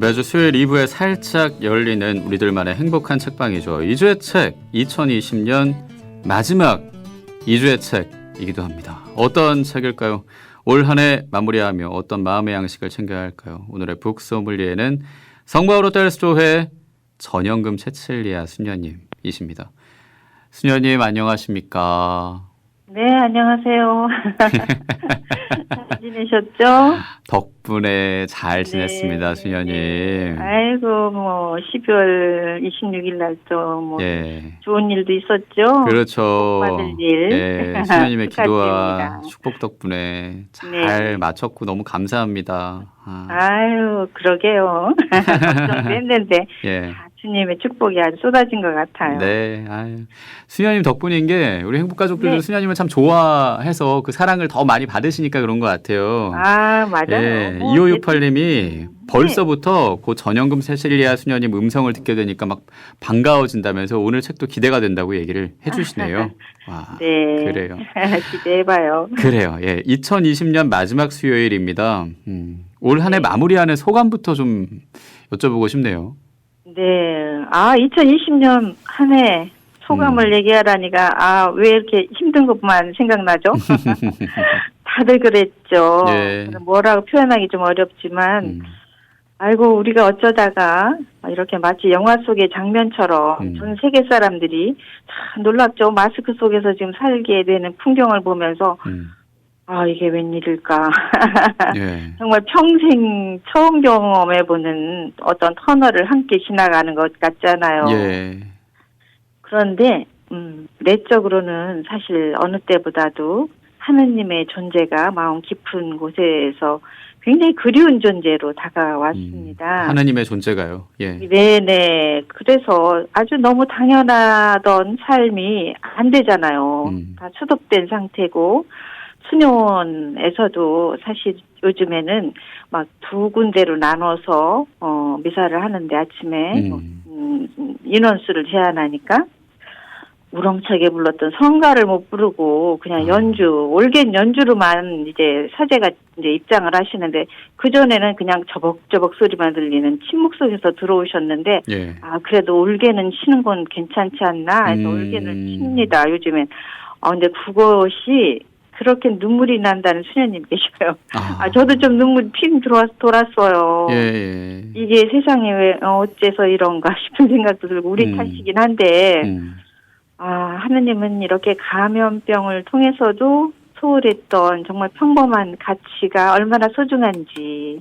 매주 수요일 2부에 살짝 열리는 우리들만의 행복한 책방이죠. 2주의 책, 2020년 마지막 2주의 책이기도 합니다. 어떤 책일까요? 올 한 해 마무리하며 어떤 마음의 양식을 챙겨야 할까요? 오늘의 북소믈리에는 성바오로 뗄수조회 전영금 채칠리아 수녀님이십니다. 수녀님 안녕하십니까? 네, 안녕하세요. 잘 지내셨죠? 덕분에 잘 지냈습니다, 네, 수녀님. 네. 아이고, 12월 26일 날 또 예. 좋은 일도 있었죠? 그렇죠. 받을 일. 예, 수녀님의 기도와 축하드립니다. 축복 덕분에 잘 네. 마쳤고 너무 감사합니다. 아유, 그러게요. 걱정도 했는데, 예. 주님의 축복이 아주 쏟아진 것 같아요. 네, 아유. 수녀님 덕분인 게 우리 행복가족들도 네. 수녀님을 참 좋아해서 그 사랑을 더 많이 받으시니까 그런 것 같아요. 아, 맞아요. 예, 2568님이 벌써부터 그 전영금 세실리아 수녀님 음성을 듣게 되니까 막 반가워진다면서 오늘 책도 기대가 된다고 얘기를 해주시네요. 와, 네. 그래요. 기대해봐요. 그래요. 예, 2020년 마지막 수요일입니다. 올 한 해 네. 마무리하는 소감부터 좀 여쭤보고 싶네요. 네. 2020년 한 해 소감을 얘기하라니까, 왜 이렇게 힘든 것만 생각나죠? 다들 그랬죠. 예. 뭐라고 표현하기 좀 어렵지만, 아이고, 우리가 어쩌다가 이렇게 마치 영화 속의 장면처럼 전 세계 사람들이 참 놀랍죠. 마스크 속에서 지금 살게 되는 풍경을 보면서, 이게 웬일일까. 예. 정말 평생 처음 경험해보는 어떤 터널을 함께 지나가는 것 같잖아요. 예. 그런데, 내적으로는 사실 어느 때보다도 하느님의 존재가 마음 깊은 곳에서 굉장히 그리운 존재로 다가왔습니다. 하나님의 존재가요. 예. 네네. 그래서 아주 너무 당연하던 삶이 안 되잖아요. 다 수독된 상태고, 수녀원에서도 사실 요즘에는 막 두 군데로 나눠서 미사를 하는데 아침에 인원수를 제한하니까 우렁차게 불렀던 성가를 못 부르고 그냥 올겐 연주로만 이제 사제가 이제 입장을 하시는데 그전에는 그냥 저벅저벅 소리만 들리는 침묵 속에서 들어오셨는데 예. 그래도 올겐은 치는 건 괜찮지 않나 해서 올겐을 칩니다. 요즘엔. 근데 그것이 그렇게 눈물이 난다는 수녀님 계셔요. 저도 좀 눈물이 핑 돌았어요. 예. 이게 세상에 왜 어째서 이런가 싶은 생각도 들고 우리 탓이긴 한데 하느님은 이렇게 감염병을 통해서도 소홀했던 정말 평범한 가치가 얼마나 소중한지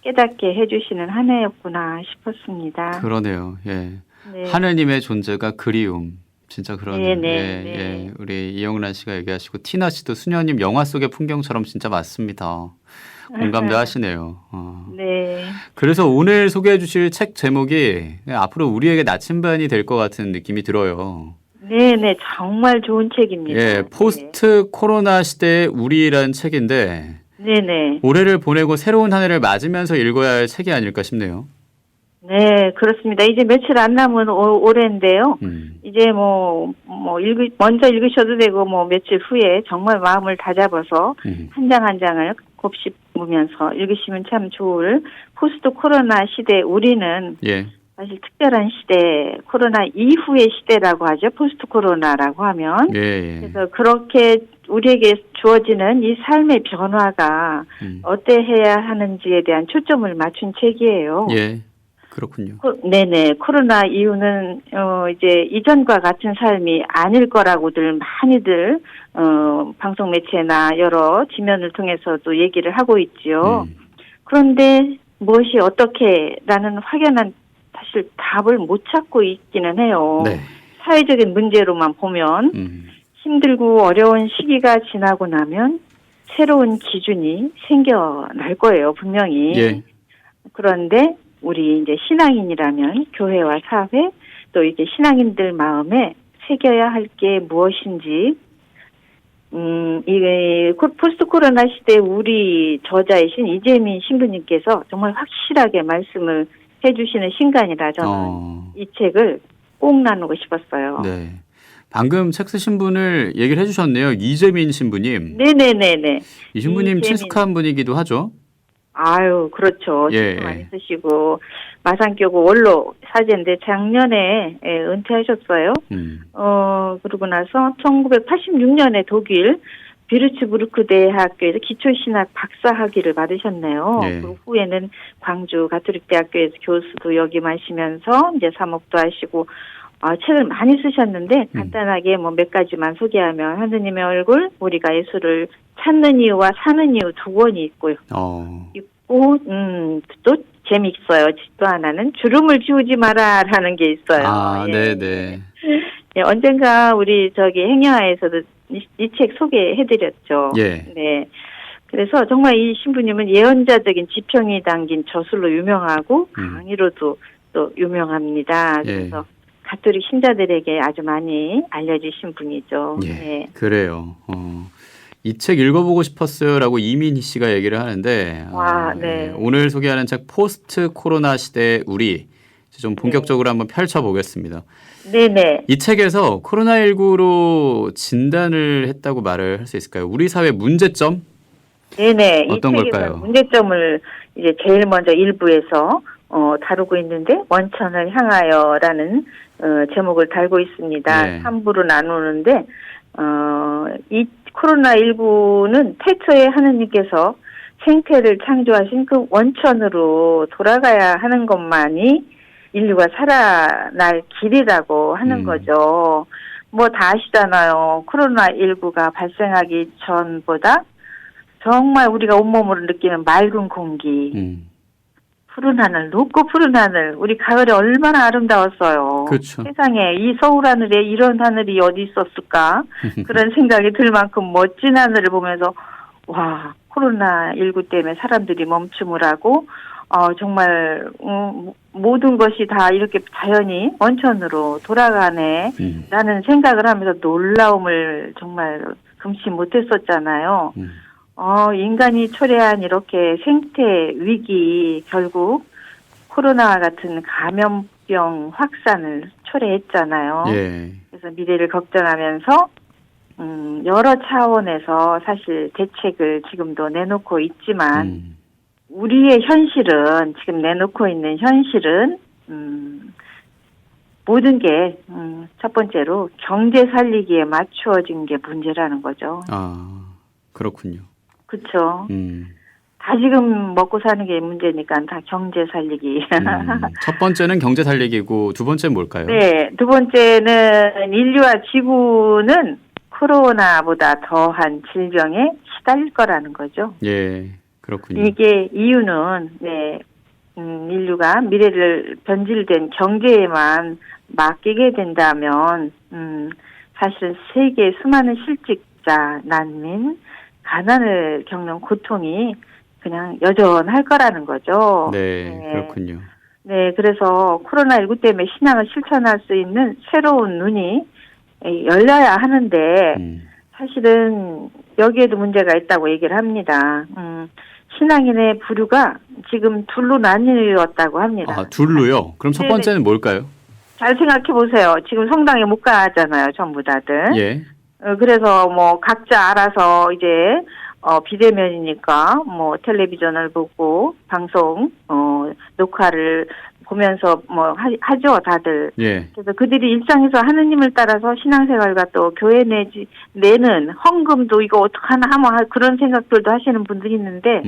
깨닫게 해주시는 한 해였구나 싶었습니다. 그러네요. 예. 네. 하느님의 존재가 그리움. 진짜 그러네요. 네. 예. 우리 이영란 씨가 얘기하시고 티나 씨도 수녀님 영화 속의 풍경처럼 진짜 맞습니다. 공감도 하시네요. 네. 그래서 오늘 소개해 주실 책 제목이 앞으로 우리에게 나침반이 될 것 같은 느낌이 들어요. 네네, 정말 좋은 책입니다. 예, 포스트 코로나 시대의 우리라는 책인데 네네. 올해를 보내고 새로운 한 해를 맞으면서 읽어야 할 책이 아닐까 싶네요. 네, 그렇습니다. 이제 며칠 안 남은 올해인데요. 이제 먼저 읽으셔도 되고, 며칠 후에 정말 마음을 다잡아서 한 장 한 장을 곱씹으면서 읽으시면 참 좋을 포스트 코로나 시대 우리는 예. 사실 특별한 시대, 코로나 이후의 시대라고 하죠. 포스트 코로나라고 하면. 예. 그래서 그렇게 우리에게 주어지는 이 삶의 변화가 어때해야 하는지에 대한 초점을 맞춘 책이에요. 예. 그렇군요. 네네. 코로나 이후는, 이제 이전과 같은 삶이 아닐 거라고들 많이들, 방송 매체나 여러 지면을 통해서도 얘기를 하고 있지요. 그런데 무엇이 어떻게라는 확연한 사실 답을 못 찾고 있기는 해요. 네. 사회적인 문제로만 보면 힘들고 어려운 시기가 지나고 나면 새로운 기준이 생겨날 거예요, 분명히. 예. 그런데 우리 이제 신앙인이라면 교회와 사회 또 이게 신앙인들 마음에 새겨야 할 게 무엇인지 이게 포스트 코로나 시대 우리 저자이신 이재민 신부님께서 정말 확실하게 말씀을 해주시는 신간이라 저는 이 책을 꼭 나누고 싶었어요. 네. 방금 책 쓰신 분을 얘기를 해주셨네요. 이재민 신부님. 네네네네. 이 신부님 친숙한 분이기도 하죠. 아유, 그렇죠. 예. 신경 많이 쓰시고 마산교구 원로 사제인데 작년에 은퇴하셨어요. 그러고 나서 1986년에 독일 비르츠부르크 대학교에서 기초신학 박사학위를 받으셨네요. 예. 그 후에는 광주 가톨릭대학교에서 교수도 역임하시면서 이제 사목도 하시고 책을 많이 쓰셨는데 간단하게 뭐 몇 가지만 소개하면 하느님의 얼굴, 우리가 예수를 찾는 이유와 사는 이유 두 권이 있고요. 있고 또 재미있어요. 또 하나는 주름을 지우지 마라라는 게 있어요. 네네. 예, 언젠가 우리 행여아에서도 이 책 소개해드렸죠. 예. 네. 그래서 정말 이 신부님은 예언자적인 지평이 담긴 저술로 유명하고 강의로도 또 유명합니다. 그래서 가톨릭 신자들에게 아주 많이 알려지신 분이죠. 예. 네. 그래요. 이 책 읽어보고 싶었어요라고 이민희 씨가 얘기를 하는데 네. 오늘 소개하는 책 포스트 코로나 시대의 우리 좀 본격적으로 한번 펼쳐보겠습니다. 네네. 이 책에서 코로나19로 진단을 했다고 말을 할 수 있을까요? 우리 사회 문제점? 네네. 어떤 이 책에서 걸까요? 문제점을 이제 제일 먼저 일부에서 다루고 있는데 원천을 향하여라는 제목을 달고 있습니다. 네. 3부로 나누는데 이 코로나19는 태초에 하느님께서 생태를 창조하신 그 원천으로 돌아가야 하는 것만이 인류가 살아날 길이라고 하는 거죠. 뭐 다 아시잖아요. 코로나19가 발생하기 전보다 정말 우리가 온몸으로 느끼는 맑은 공기, 푸른 하늘, 높고 푸른 하늘, 우리 가을에 얼마나 아름다웠어요. 그렇죠. 세상에 이 서울 하늘에 이런 하늘이 어디 있었을까? 그런 생각이 들 만큼 멋진 하늘을 보면서 와, 코로나19 때문에 사람들이 멈춤을 하고 정말 모든 것이 다 이렇게 자연히 원천으로 돌아가네 라는 생각을 하면서 놀라움을 정말 금치 못했었잖아요. 인간이 초래한 이렇게 생태 위기 결국 코로나와 같은 감염병 확산을 초래했잖아요. 예. 그래서 미래를 걱정하면서 여러 차원에서 사실 대책을 지금도 내놓고 있지만 우리의 현실은 지금 내놓고 있는 현실은 모든 게 첫 번째로 경제 살리기에 맞추어진 게 문제라는 거죠. 그렇군요. 그렇죠. 다 지금 먹고 사는 게 문제니까 다 경제 살리기. 첫 번째는 경제 살리기고 두 번째는 뭘까요? 네, 두 번째는 인류와 지구는 코로나보다 더한 질병에 시달릴 거라는 거죠. 예, 그렇군요. 이게 이유는 인류가 미래를 변질된 경제에만 맡기게 된다면 사실은 세계 수많은 실직자, 난민, 가난을 겪는 고통이 그냥 여전할 거라는 거죠. 네, 그렇군요. 네, 그래서 코로나19 때문에 신앙을 실천할 수 있는 새로운 눈이 열려야 하는데 사실은 여기에도 문제가 있다고 얘기를 합니다. 신앙인의 부류가 지금 둘로 나뉘었다고 합니다. 둘로요? 그럼 첫 번째는 뭘까요? 잘 생각해 보세요. 지금 성당에 못 가잖아요, 전부 다들. 예. 그래서 뭐 각자 알아서 이제 비대면이니까 뭐 텔레비전을 보고 방송 녹화를 보면서 뭐 하죠, 다들. 예. 그래서 그들이 일상에서 하느님을 따라서 신앙생활과 또 교회 내는 헌금도 이거 어떡하나 뭐 그런 생각들도 하시는 분들이 있는데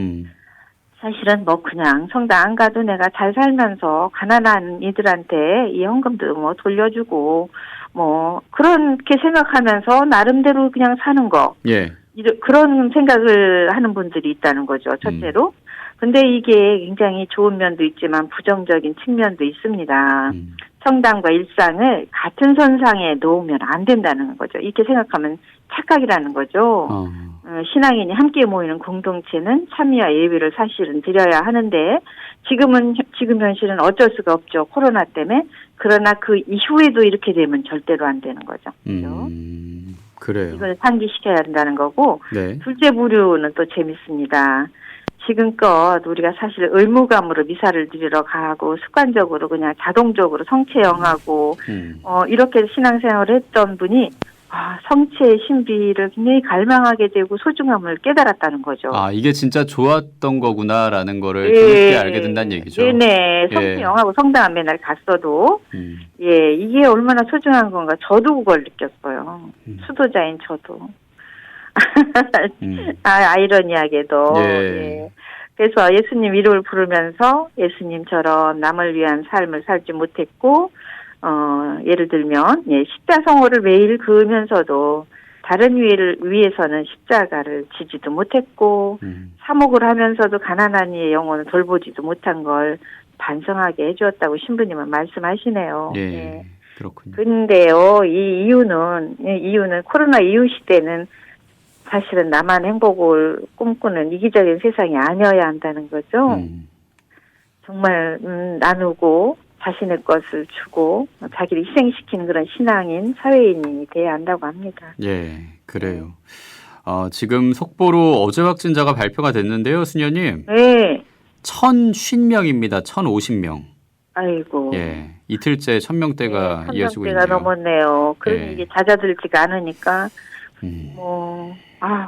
사실은 뭐 그냥 성당 안 가도 내가 잘 살면서 가난한 이들한테 이 헌금도 뭐 돌려주고 뭐 그렇게 생각하면서 나름대로 그냥 사는 거. 예. 그런 생각을 하는 분들이 있다는 거죠. 첫째로. 근데 이게 굉장히 좋은 면도 있지만 부정적인 측면도 있습니다. 성당과 일상을 같은 선상에 놓으면 안 된다는 거죠. 이렇게 생각하면 착각이라는 거죠. 신앙인이 함께 모이는 공동체는 참여와 예배를 사실은 드려야 하는데 지금 현실은 어쩔 수가 없죠. 코로나 때문에. 그러나 그 이후에도 이렇게 되면 절대로 안 되는 거죠. 그래요. 이걸 상기시켜야 된다는 거고. 네. 둘째 부류는 또 재밌습니다. 지금껏 우리가 사실 의무감으로 미사를 드리러 가고 습관적으로 그냥 자동적으로 성체형하고 이렇게 신앙생활을 했던 분이 성취의 신비를 굉장히 갈망하게 되고 소중함을 깨달았다는 거죠. 아, 이게 진짜 좋았던 거구나라는 거를 뒤늦게 알게 된다는 얘기죠. 네네. 성취 영하고 성당은 맨날 갔어도, 이게 얼마나 소중한 건가. 저도 그걸 느꼈어요. 수도자인 저도. 아이러니하게도. 예. 그래서 예수님 이름을 부르면서 예수님처럼 남을 위한 삶을 살지 못했고, 예를 들면, 십자성호를 매일 그으면서도 다른 위해서는 십자가를 지지도 못했고, 사목을 하면서도 가난한 이의 영혼을 돌보지도 못한 걸 반성하게 해주었다고 신부님은 말씀하시네요. 예. 그렇군요. 근데요, 이 이유는 코로나 이후 시대는 사실은 나만 행복을 꿈꾸는 이기적인 세상이 아니어야 한다는 거죠. 정말 나누고 자신의 것을 주고 자기를 희생시키는 그런 신앙인 사회인이 돼야 한다고 합니다. 예, 그래요. 지금 속보로 어제 확진자가 발표가 됐는데요, 수녀님. 네. 1,050명입니다. 1,050명. 아이고. 예, 이틀째 1,000명대가 이어지고 있네요. 1,000명대가 넘었네요. 그래서 이게 잦아들지가 않으니까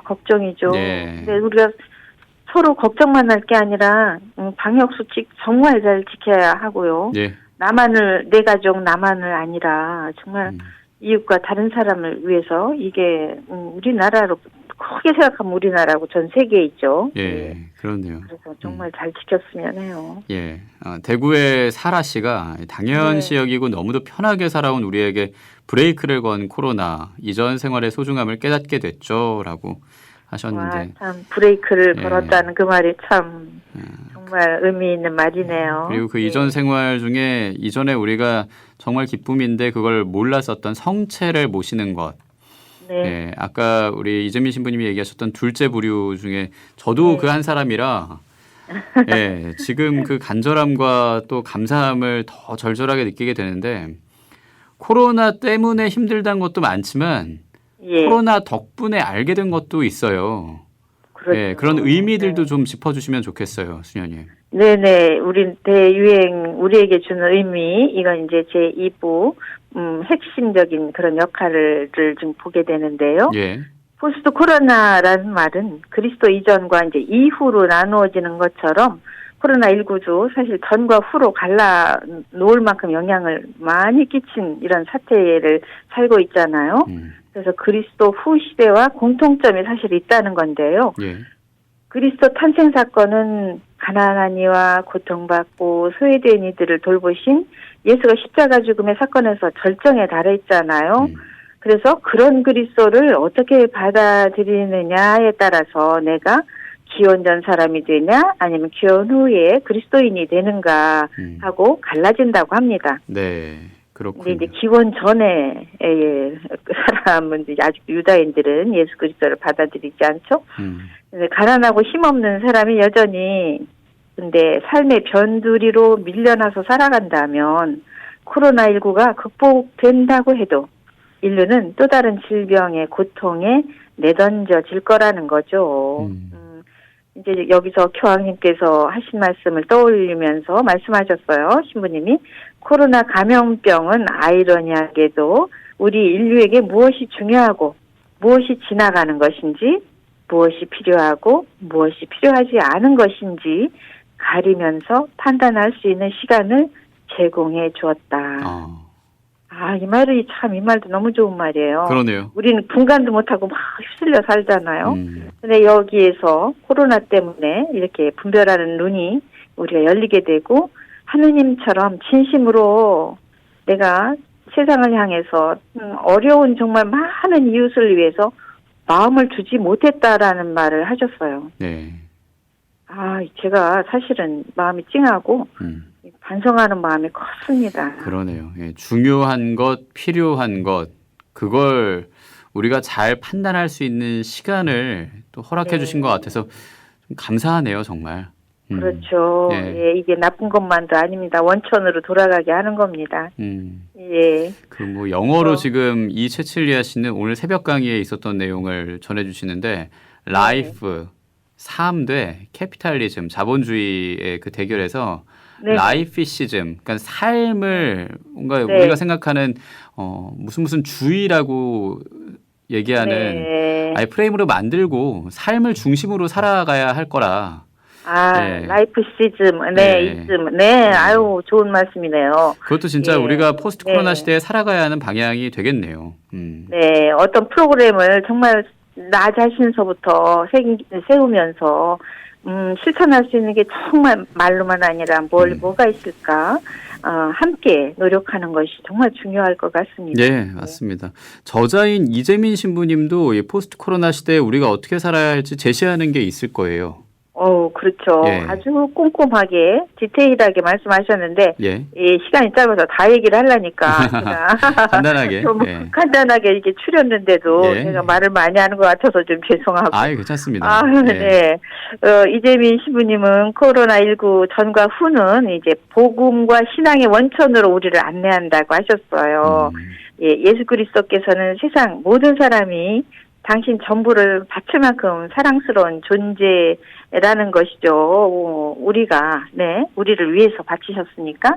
걱정이죠. 근데 우리가 서로 걱정만 할 게 아니라 방역 수칙 정말 잘 지켜야 하고요. 내 가족 나만을 아니라 정말 이웃과 다른 사람을 위해서 이게 우리나라로 크게 생각하면 우리나라고 전 세계에 있죠. 그렇네요. 그래서 정말 잘 지켰으면 해요. 대구의 사라 씨가 당연시 여기고 너무도 편하게 살아온 우리에게 브레이크를 건 코로나 이전 생활의 소중함을 깨닫게 됐죠라고 하셨는데 참 브레이크를 걸었다는 그 말이 참 정말 의미 있는 말이네요. 그리고 그 이전 생활 중에 이전에 우리가 정말 기쁨인데 그걸 몰랐었던 성체를 모시는 것. 아까 우리 이재민 신부님이 얘기하셨던 둘째 부류 중에 저도 그 한 사람이라 지금 그 간절함과 또 감사함을 더 절절하게 느끼게 되는데 코로나 때문에 힘들다는 것도 많지만 코로나 덕분에 알게 된 것도 있어요. 그렇죠. 그런 의미들도 좀 짚어주시면 좋겠어요, 수녀님. 네네. 우리 대유행 우리에게 주는 의미 이건 이제 제 2부 핵심적인 그런 역할을 좀 보게 되는데요. 포스트 코로나라는 말은 그리스도 이전과 이제 이후로 나누어지는 것처럼 코로나19도 사실 전과 후로 갈라 놓을 만큼 영향을 많이 끼친 이런 사태를 살고 있잖아요. 그래서 그리스도 후 시대와 공통점이 사실 있다는 건데요. 그리스도 탄생 사건은 가난한 이와 고통받고 소외된 이들을 돌보신 예수가 십자가 죽음의 사건에서 절정에 달했잖아요. 그래서 그런 그리스도를 어떻게 받아들이느냐에 따라서 내가 기원전 사람이 되냐 아니면 기원 후에 그리스도인이 되는가 하고 갈라진다고 합니다. 그렇군요. 근데 이제 기원 전에 그 사람은 이제 아직 유다인들은 예수 그리스도를 받아들이지 않죠. 근데 가난하고 힘없는 사람이 여전히 근데 삶의 변두리로 밀려나서 살아간다면 코로나19가 극복된다고 해도 인류는 또 다른 질병의 고통에 내던져질 거라는 거죠. 이제 여기서 교황님께서 하신 말씀을 떠올리면서 말씀하셨어요. 신부님이 코로나 감염병은 아이러니하게도 우리 인류에게 무엇이 중요하고 무엇이 지나가는 것인지 무엇이 필요하고 무엇이 필요하지 않은 것인지 가리면서 판단할 수 있는 시간을 제공해 주었다. 이 말이 참, 이 말도 너무 좋은 말이에요. 그러네요. 우리는 분간도 못하고 막 휩쓸려 살잖아요. 근데 여기에서 코로나 때문에 이렇게 분별하는 눈이 우리가 열리게 되고 하느님처럼 진심으로 내가 세상을 향해서 어려운 정말 많은 이웃을 위해서 마음을 두지 못했다라는 말을 하셨어요. 제가 사실은 마음이 찡하고 반성하는 마음이 컸습니다. 그러네요. 중요한 것, 필요한 것, 그걸 우리가 잘 판단할 수 있는 시간을 또 허락해 주신 것 같아서 좀 감사하네요, 정말. 그렇죠. 이게 나쁜 것만도 아닙니다. 원천으로 돌아가게 하는 겁니다. 그 뭐 영어로 지금 이채칠리아 씨는 오늘 새벽 강의에 있었던 내용을 전해주시는데 라이프, 삶 대 캐피탈리즘, 자본주의의 그 대결에서 라이피시즘, 그러니까 삶을 뭔가 우리가 생각하는 무슨 주의라고 얘기하는 네. 아예 프레임으로 만들고 삶을 중심으로 살아가야 할 거라. 네. 라이프 시즘, 네. 이즘, 네, 아유, 좋은 말씀이네요. 그것도 진짜 예. 우리가 포스트 코로나 네. 시대에 살아가야 하는 방향이 되겠네요. 네, 어떤 프로그램을 정말 나 자신서부터 세우면서, 실천할 수 있는 게 정말 말로만 아니라 뭐가 있을까? 함께 노력하는 것이 정말 중요할 것 같습니다. 네, 맞습니다. 저자인 이재민 신부님도 이 포스트 코로나 시대에 우리가 어떻게 살아야 할지 제시하는 게 있을 거예요. 그렇죠. 예. 아주 꼼꼼하게 디테일하게 말씀하셨는데 예. 이 시간이 짧아서 다 얘기를 하려니까 제가 간단하게. 좀 예. 간단하게 이렇게 추렸는데도 예. 제가 말을 많이 하는 것 같아서 좀 죄송하고. 아유, 괜찮습니다. 예. 네. 이재민 시부님은 코로나19 전과 후는 이제 복음과 신앙의 원천으로 우리를 안내한다고 하셨어요. 예수 그리스도께서는 세상 모든 사람이 당신 전부를 바칠 만큼 사랑스러운 존재라는 것이죠. 우리를 위해서 바치셨으니까.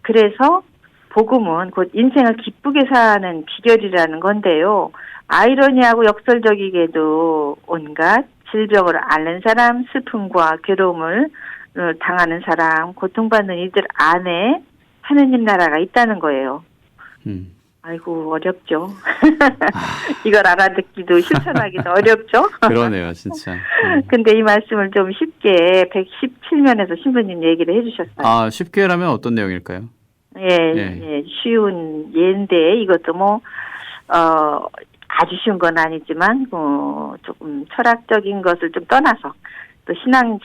그래서 복음은 곧 인생을 기쁘게 사는 비결이라는 건데요. 아이러니하고 역설적이게도 온갖 질병을 앓는 사람, 슬픔과 괴로움을 당하는 사람, 고통받는 이들 안에 하느님 나라가 있다는 거예요. 아이고, 어렵죠. 이걸 알아듣기도 실천하기도 어렵죠. 그러네요, 진짜. 근데 이 말씀을 좀 쉽게 117면에서 신부님 얘기를 해주셨어요. 쉽게라면 어떤 내용일까요? 예, 쉬운 예인데 이것도 아주 쉬운 건 아니지만, 조금 철학적인 것을 좀 떠나서, 또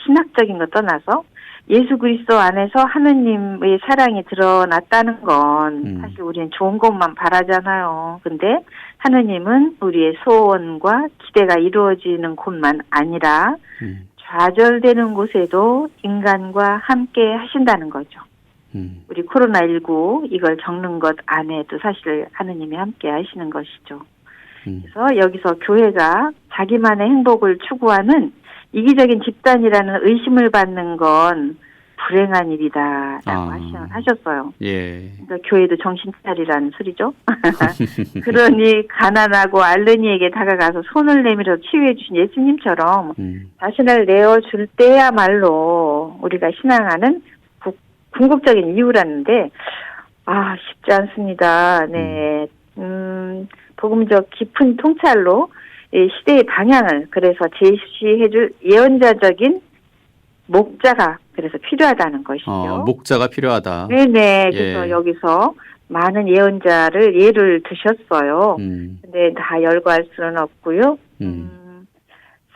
신학적인 거 떠나서, 예수 그리스도 안에서 하느님의 사랑이 드러났다는 건 사실 우리는 좋은 것만 바라잖아요. 근데 하느님은 우리의 소원과 기대가 이루어지는 곳만 아니라 좌절되는 곳에도 인간과 함께 하신다는 거죠. 우리 코로나19 이걸 겪는 것 안에도 사실 하느님이 함께 하시는 것이죠. 그래서 여기서 교회가 자기만의 행복을 추구하는 이기적인 집단이라는 의심을 받는 건 불행한 일이다라고 하셨어요. 예. 그러니까 교회도 정신 차리라는 소리죠. 그러니 가난하고 앓는이에게 다가가서 손을 내밀어 치유해 주신 예수님처럼 자신을 내어줄 때야말로 우리가 신앙하는 궁극적인 이유라는데 쉽지 않습니다. 네. 복음적 깊은 통찰로 이 시대의 방향을 그래서 제시해줄 예언자적인 목자가 그래서 필요하다는 것이죠. 목자가 필요하다. 네네. 그래서 여기서 많은 예를 드셨어요. 근데 다 열거할 수는 없고요.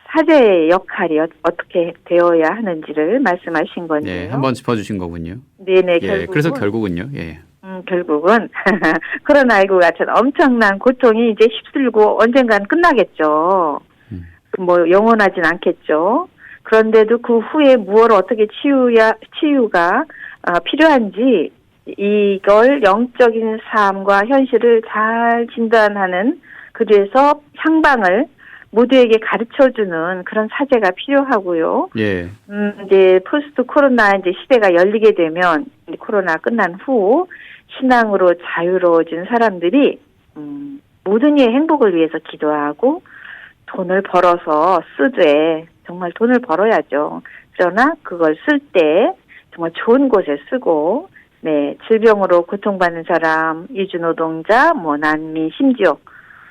사제의 역할이 어떻게 되어야 하는지를 말씀하신 건데요. 네, 한번 짚어주신 거군요. 네네. 그래서 결국은요. 예. 결국은 코로나19 같은 엄청난 고통이 이제 휩쓸고 언젠간 끝나겠죠. 영원하진 않겠죠. 그런데도 그 후에 무엇을 어떻게 치유가 필요한지 이걸 영적인 삶과 현실을 잘 진단하는 그래서 향방을 모두에게 가르쳐주는 그런 사제가 필요하고요. 예. 이제 포스트 코로나 이제 시대가 열리게 되면 코로나 끝난 후 신앙으로 자유로워진 사람들이 모든 이의 행복을 위해서 기도하고 돈을 벌어서 쓰되 정말 돈을 벌어야죠. 그러나 그걸 쓸 때 정말 좋은 곳에 쓰고 질병으로 고통받는 사람, 이주노동자, 난민, 심지어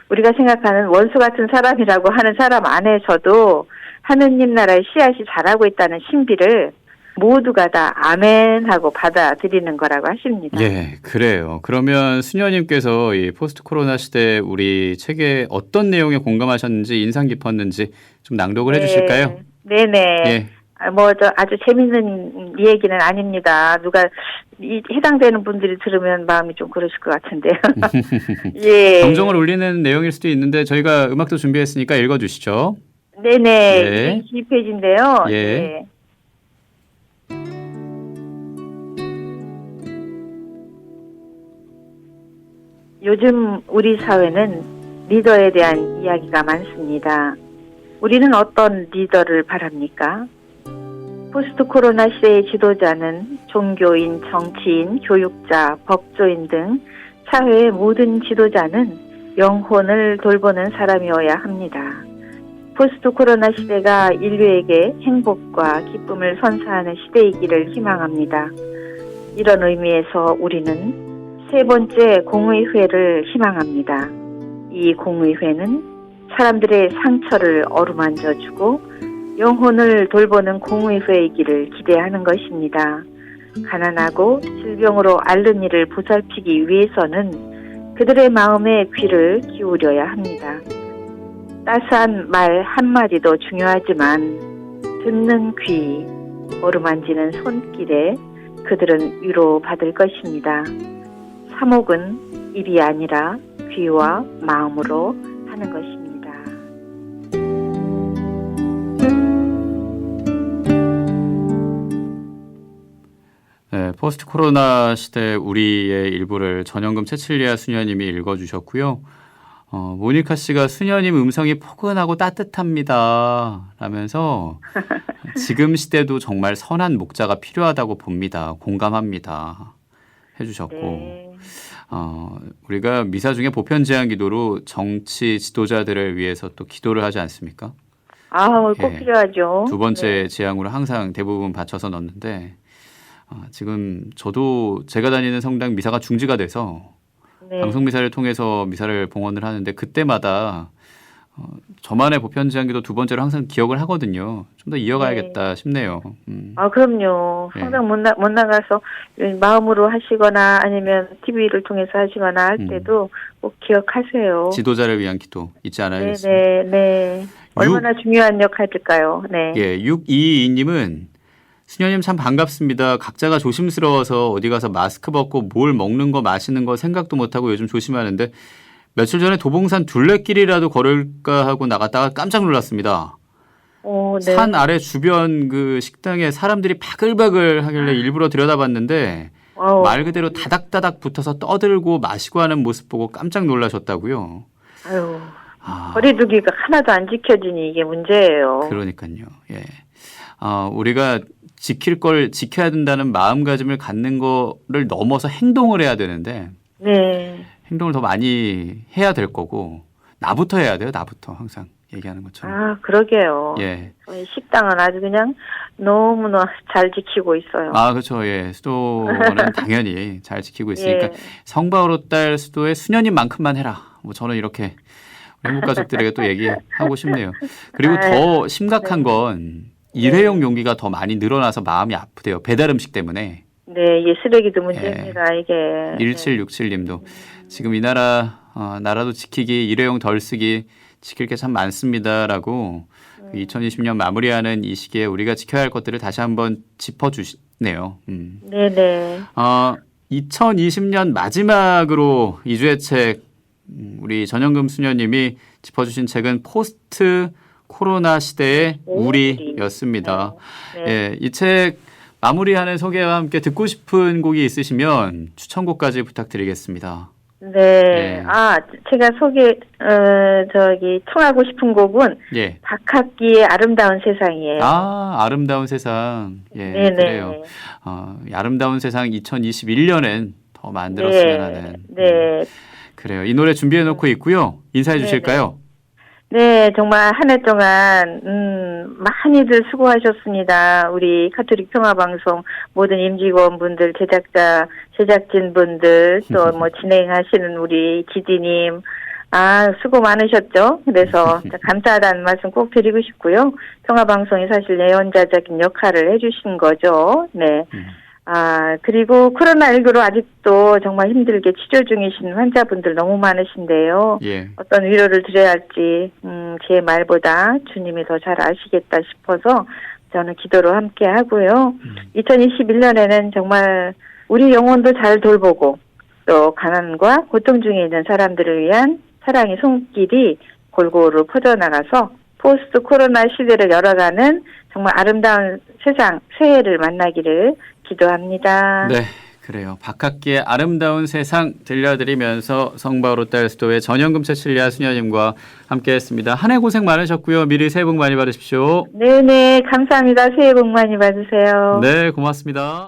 우리가 생각하는 원수 같은 사람이라고 하는 사람 안에서도 하느님 나라의 씨앗이 자라고 있다는 신비를 모두가 다 아멘 하고 받아들이는 거라고 하십니다. 예, 그래요. 그러면 수녀님께서 이 포스트 코로나 시대 우리 책에 어떤 내용에 공감하셨는지 인상 깊었는지 좀 낭독을 해주실까요? 네네. 예. 아주 재밌는 얘기는 아닙니다. 누가 해당되는 분들이 들으면 마음이 좀 그러실 것 같은데요. 예. 정정을 울리는 내용일 수도 있는데 저희가 음악도 준비했으니까 읽어주시죠. 네네. 22페이지인데요. 예. 요즘 우리 사회는 리더에 대한 이야기가 많습니다. 우리는 어떤 리더를 바랍니까? 포스트 코로나 시대의 지도자는 종교인, 정치인, 교육자, 법조인 등 사회의 모든 지도자는 영혼을 돌보는 사람이어야 합니다. 포스트 코로나 시대가 인류에게 행복과 기쁨을 선사하는 시대이기를 희망합니다. 이런 의미에서 우리는 세 번째 공의회를 희망합니다. 이 공의회는 사람들의 상처를 어루만져주고 영혼을 돌보는 공의회이기를 기대하는 것입니다. 가난하고 질병으로 앓는 이를 보살피기 위해서는 그들의 마음에 귀를 기울여야 합니다. 따스한 말 한마디도 중요하지만 듣는 귀, 어루만지는 손길에 그들은 위로받을 것입니다. 사목은 입이 아니라 귀와 마음으로 하는 것입니다. 네, 포스트 코로나 시대 우리의 일부를 전영금 채칠리아 수녀님이 읽어주셨고요. 모니카 씨가 수녀님 음성이 포근하고 따뜻합니다 라면서 지금 시대도 정말 선한 목자가 필요하다고 봅니다. 공감합니다 해주셨고 네. 우리가 미사 중에 보편 제한 기도로 정치 지도자들을 위해서 또 기도를 하지 않습니까? 꼭 예, 필요하죠. 두 번째 네. 제항으로 항상 대부분 바쳐서 넣는데 지금 저도 제가 다니는 성당 미사가 중지가 돼서 네. 방송 미사를 통해서 미사를 봉헌을 하는데 그때마다 저만의 보편 제한기도 두 번째로 항상 기억을 하거든요. 좀 더 이어가야겠다 싶네요. 그럼요. 네. 항상 못 나가서 마음으로 하시거나 아니면 TV를 통해서 하시거나 할 때도 꼭 기억하세요. 지도자를 위한 기도 잊지 않아야겠습니다. 네. 얼마나 중요한 역할일까요? 네. 예, 6222님은 수녀님 참 반갑습니다. 각자가 조심스러워서 어디 가서 마스크 벗고 뭘 먹는 거 마시는 거 생각도 못하고 요즘 조심하는데 며칠 전에 도봉산 둘레길이라도 걸을까 하고 나갔다가 깜짝 놀랐습니다. 네. 산 아래 주변 그 식당에 사람들이 바글바글 하길래 일부러 들여다봤는데 말 그대로 다닥다닥 붙어서 떠들고 마시고 하는 모습 보고 깜짝 놀라셨다고요. 아유, 거리두기가 하나도 안 지켜지니 이게 문제예요. 그러니까요. 예. 우리가 지킬 걸 지켜야 된다는 마음가짐을 갖는 거를 넘어서 행동을 해야 되는데 네. 행동을 더 많이 해야 될 거고 나부터 해야 돼요. 나부터 항상 얘기하는 것처럼. 그러게요. 예. 저희 식당은 아주 그냥 너무나 잘 지키고 있어요. 그렇죠. 예. 수도는 당연히 잘 지키고 있으니까 예. 성바오로 딸 수도의 수녀님만큼만 해라. 뭐 저는 이렇게 한국 가족들에게 또 얘기하고 싶네요. 그리고 더 심각한 건 일회용 용기가 더 많이 늘어나서 마음이 아프대요. 배달 음식 때문에. 네, 이게 쓰레기도 문제입니다. 이게. 1767님도 지금 이 나라도 지키기, 일회용 덜 쓰기, 지킬 게 참 많습니다라고 2020년 마무리하는 이 시기에 우리가 지켜야 할 것들을 다시 한번 짚어주시네요. 네네. 2020년 마지막으로 2주의 책 우리 전영금 수녀님이 짚어주신 책은 포스트 코로나 시대의 우리였습니다. 네. 예, 이 책 마무리하는 소개와 함께 듣고 싶은 곡이 있으시면 추천곡까지 부탁드리겠습니다. 네. 제가 청하고 싶은 곡은 예. 박학기의 아름다운 세상이에요. 아름다운 세상. 예, 네네. 그래요. 아름다운 세상 2021년엔 더 만들었으면 하는. 네. 그래요. 이 노래 준비해 놓고 있고요. 인사해 주실까요? 네, 정말 한 해 동안 많이들 수고하셨습니다. 우리 가톨릭 평화방송 모든 임직원분들, 제작진분들, 또 진행하시는 우리 GD님, 수고 많으셨죠? 그래서 감사하다는 말씀 꼭 드리고 싶고요. 평화방송이 사실 예언자적인 역할을 해주신 거죠. 네. 그리고 코로나19로 아직도 정말 힘들게 치료 중이신 환자분들 너무 많으신데요. 예. 어떤 위로를 드려야 할지, 제 말보다 주님이 더 잘 아시겠다 싶어서 저는 기도로 함께 하고요. 2021년에는 정말 우리 영혼도 잘 돌보고 또 가난과 고통 중에 있는 사람들을 위한 사랑의 손길이 골고루 퍼져나가서 포스트 코로나 시대를 열어가는 정말 아름다운 세상, 새해를 만나기를 기도합니다. 네, 그래요. 박학기의 아름다운 세상 들려드리면서 성바오로 딸 수도의 전영금 채칠리아 수녀님과 함께했습니다. 한 해 고생 많으셨고요. 미리 새해 복 많이 받으십시오. 네네, 감사합니다. 새해 복 많이 받으세요. 네, 고맙습니다.